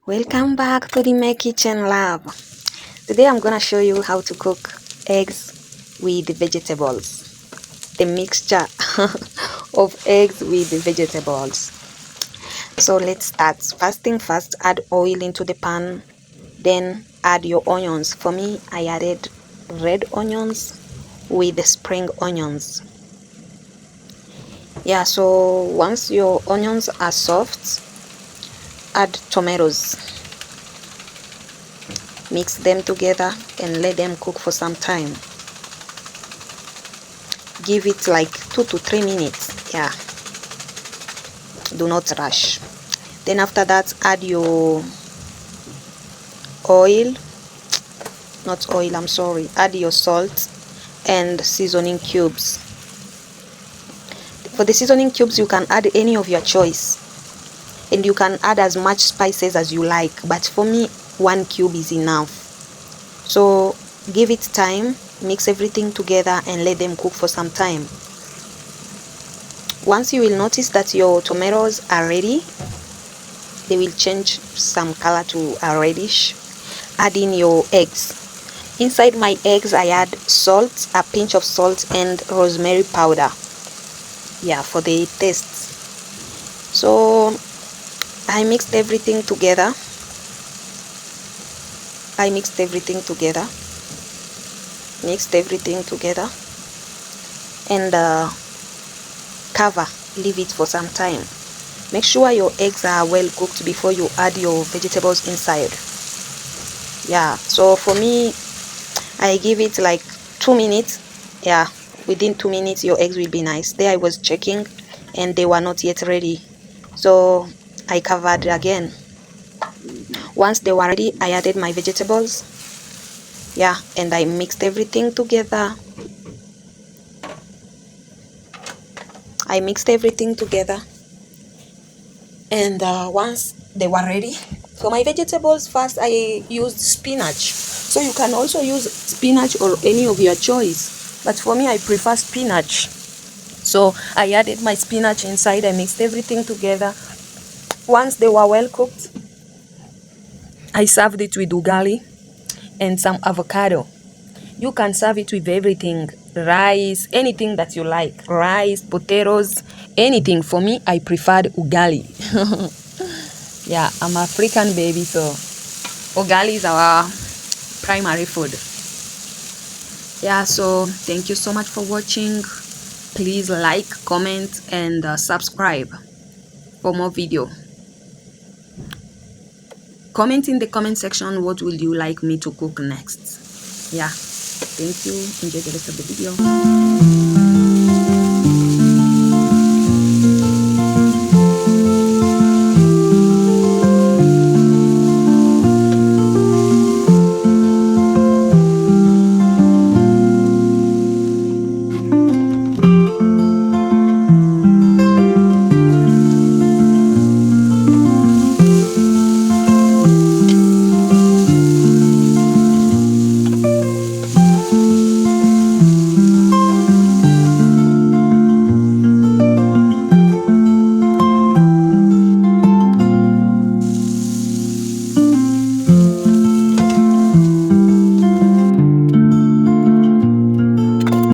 Welcome back to the My Kitchen Lab. Today I'm gonna show you how to cook eggs with vegetables. The mixture of eggs with vegetables. So let's start. First thing first, add oil into the pan. Then add your onions. For me, I added red onions with the spring onions. Yeah, so once your onions are soft, add tomatoes. Mix them together and let them cook for some time. Give it like 2 to 3 minutes. Yeah, do not rush. Then after that, add your oil, not oil, I'm sorry, add your salt and seasoning cubes. For the seasoning cubes, you can add any of your choice, and you can add as much spices as you like, but for me 1 cube is enough. So give it time, mix everything together and let them cook for some time. Once you will notice that your tomatoes are ready, they will change some color to a reddish. Add in your eggs. Inside my eggs I add salt, a pinch of salt and rosemary powder, yeah, for the taste. So I mixed everything together. Mixed everything together and cover, leave it for some time. Make sure your eggs are well cooked before you add your vegetables inside. Yeah, so for me I give it like 2 minutes. Yeah, within 2 minutes your eggs will be nice. There I was checking and they were not yet ready, so I covered again. Once they were ready, I added my vegetables. Yeah, and I mixed everything together. And once they were ready, for my vegetables first I used spinach. So you can also use spinach or any of your choice, but for me I prefer spinach. So I added my spinach inside. I mixed everything together. Once they were well cooked, I served it with ugali and some avocado. You can serve it with everything, rice, anything that you like, rice, potatoes, anything. For me, I preferred ugali. Yeah, I'm African baby, so ugali is our primary food. Yeah, so thank you so much for watching. Please like, comment and subscribe for more video. Comment in the comment section what will you like me to cook next. Yeah, thank you. Enjoy the rest of the video.